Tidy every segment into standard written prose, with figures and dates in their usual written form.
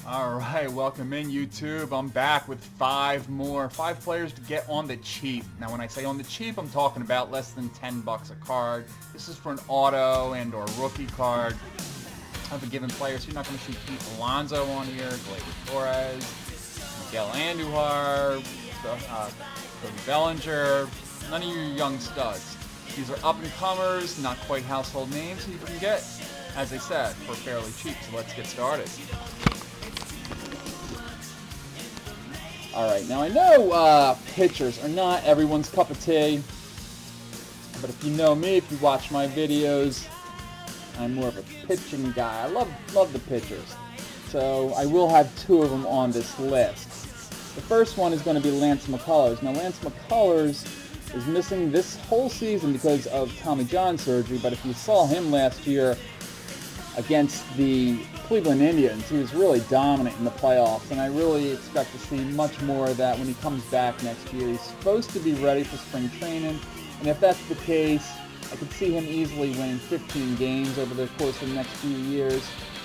All right, welcome in YouTube. I'm back with five players to get on the cheap. Now, when I say on the cheap, I'm talking about less than $10 a card. This is for an auto and or rookie card of a given player. So you're not going to see Pete Alonso on here, Gleyber Torres, Miguel Andujar, Cody Bellinger, none of your young studs. These are up-and-comers, not quite household names, so you can get, as I said, for fairly cheap. So let's get started. All right, now I know pitchers are not everyone's cup of tea, but if you know me, if you watch my videos, I'm more of a pitching guy. I love the pitchers. So I will have two of them on this list. The first one is going to be Lance McCullers. Now Lance McCullers is missing this whole season because of Tommy John surgery, but if you saw him last year against the Cleveland Indians, he was really dominant in the playoffs, and I really expect to see much more of that when he comes back next year. He's supposed to be ready for spring training, and if that's the case, I could see him easily winning 15 games over the course of the next few years.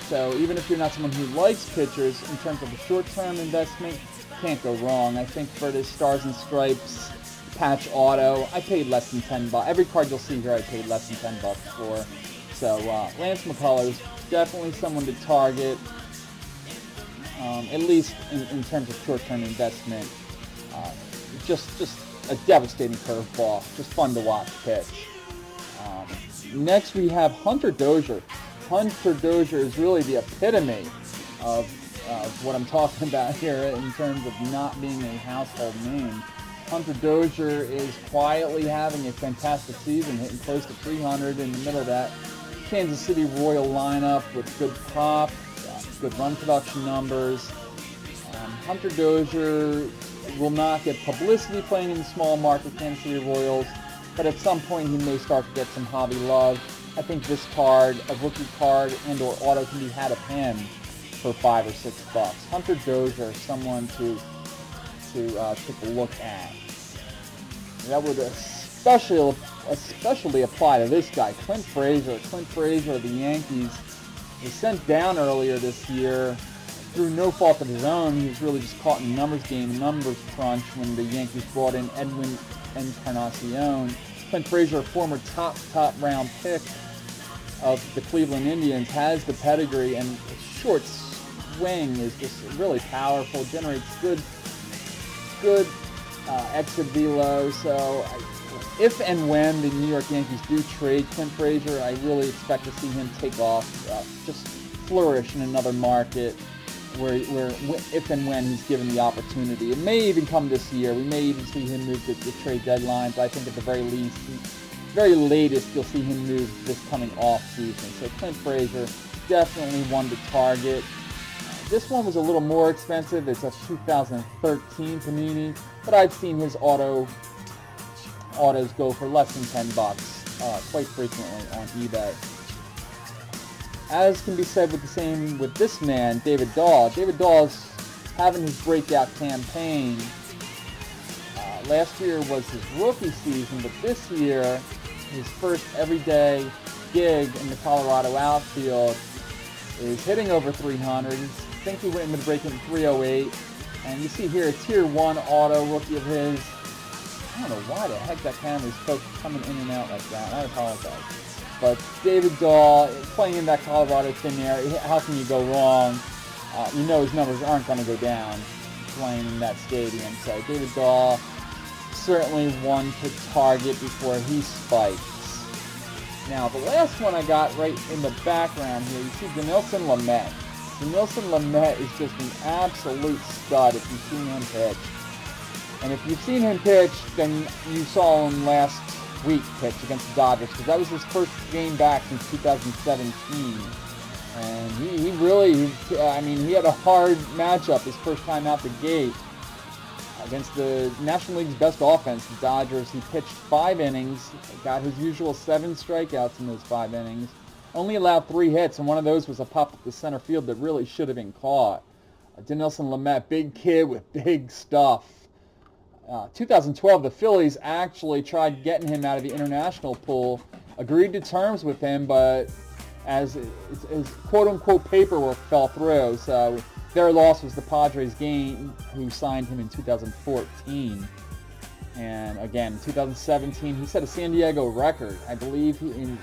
So even if you're not someone who likes pitchers, in terms of a short-term investment, can't go wrong. I think for this Stars and Stripes patch auto, I paid less than $10. Every card you'll see here I paid less than $10 for. So Lance McCullers, definitely someone to target, at least in terms of short-term investment. Just a devastating curveball, just fun to watch pitch. Next we have Hunter Dozier. Hunter Dozier is really the epitome of what I'm talking about here in terms of not being a household name. Hunter Dozier is quietly having a fantastic season, hitting close to 300 in the middle of that Kansas City Royal lineup with good pop, good run production numbers. Hunter Dozier will not get publicity playing in the small market Kansas City Royals, but at some point he may start to get some hobby love. I think this card, a rookie card and or auto, can be had of him for $5 or $6. Hunter Dozier, someone to take a look at. That would especially apply to this guy, Clint Frazier. Clint Frazier of the Yankees was sent down earlier this year through no fault of his own. He was really just caught in a numbers game, a numbers crunch when the Yankees brought in Edwin Encarnacion. Clint Frazier, a former top round pick of the Cleveland Indians, has the pedigree, and his short swing is just really powerful, generates good exit velo. So if and when the New York Yankees do trade Clint Frazier, I really expect to see him take off, just flourish in another market where if and when he's given the opportunity. It may even come this year. We may even see him move to the trade deadline, but I think at the very latest, you'll see him move this coming off season. So Clint Frazier, definitely one to target. This one was a little more expensive. It's a 2013 Panini, but I've seen his autos go for less than $10 quite frequently on eBay. As can be said with this man, David Dahl. David Dahl's having his breakout campaign. Last year was his rookie season, but this year, his first everyday gig in the Colorado outfield, is hitting over 300. I think he went into the break in 308. And you see here a Tier 1 auto rookie of his. I don't know why the heck that camera's coming in and out like that. I apologize. But David Dahl, playing in that Colorado thin air, how can you go wrong? You know his numbers aren't going to go down playing in that stadium. So David Dahl, certainly one to target before he spikes. Now, the last one I got right in the background here, you see Dinelson Lamet. Dinelson Lamet is just an absolute stud if you've seen him pitch. And if you've seen him pitch, then you saw him last week pitch against the Dodgers, because that was his first game back since 2017. And he really, he had a hard matchup his first time out the gate against the National League's best offense, the Dodgers. He pitched 5 innings, got his usual 7 strikeouts in those 5 innings, only allowed 3 hits, and one of those was a pop up the center field that really should have been caught. Dinelson Lamet, big kid with big stuff. 2012, the Phillies actually tried getting him out of the international pool, agreed to terms with him, but as his quote-unquote paperwork fell through, so Their loss was the Padres' gain, who signed him in 2014. And again, in 2017, he set a San Diego record. I believe in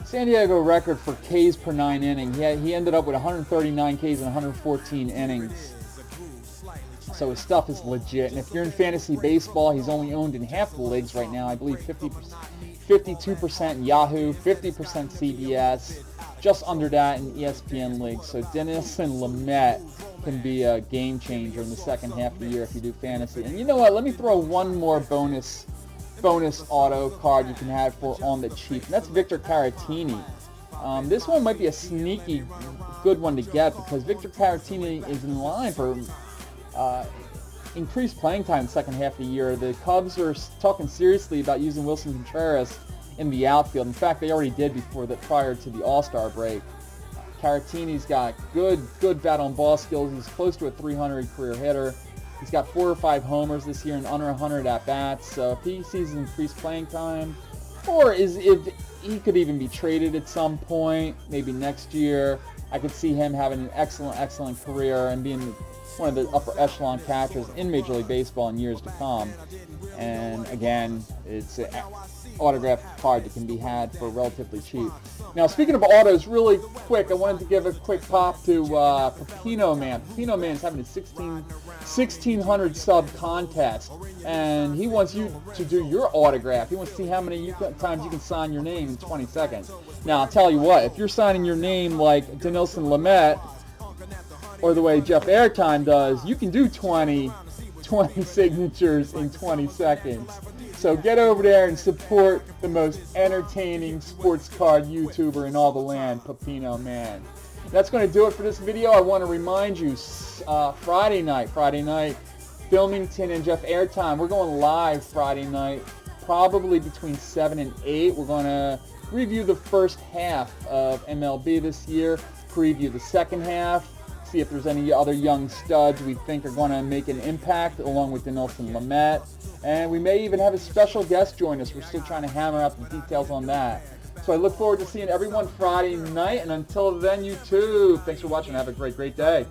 San Diego record for Ks per 9 inning. He ended up with 139 Ks in 114 innings. So his stuff is legit. And if you're in fantasy baseball, he's only owned in half the leagues right now. I believe 52% Yahoo, 50% CBS, just under that in ESPN leagues. So Dinelson Lamet can be a game changer in the second half of the year if you do fantasy. And you know what? Let me throw one more bonus auto card you can have for on the cheap, and that's Victor Caratini. This one might be a sneaky good one to get because Victor Caratini is in line for increased playing time in the second half of the year. The Cubs are talking seriously about using Wilson Contreras in the outfield. In fact, they already did prior to the All-Star break. Caratini's got good bat on ball skills. He's close to a 300 career hitter. He's got 4 or 5 homers this year and under 100 at-bats. So if he sees increased playing time, or if he could even be traded at some point, maybe next year, I could see him having an excellent career and being one of the upper echelon catchers in Major League Baseball in years to come. And again, it's an autographed card that can be had for relatively cheap. Now, speaking of autos, really quick, I wanted to give a quick pop to Pepino Man. Pepino Man's having a 1,600 sub contest, and he wants you to do your autograph. He wants to see how many times you can sign your name in 20 seconds. Now, I'll tell you what, if you're signing your name like Dinelson Lamet, or the way Jeff Airtime does, you can do 20 signatures in 20 seconds. So get over there and support the most entertaining sports card YouTuber in all the land, Pepino Man. That's going to do it for this video. I want to remind you, Friday night, Filmington and Jeff Airtime, we're going live Friday night, probably between 7 and 8. We're going to review the first half of MLB this year, preview the second half, see if there's any other young studs we think are going to make an impact along with Dinelson Lamet. And we may even have a special guest join us. We're still trying to hammer out the details on that. So I look forward to seeing everyone Friday night. And until then, you too. Thanks for watching. Have a great day.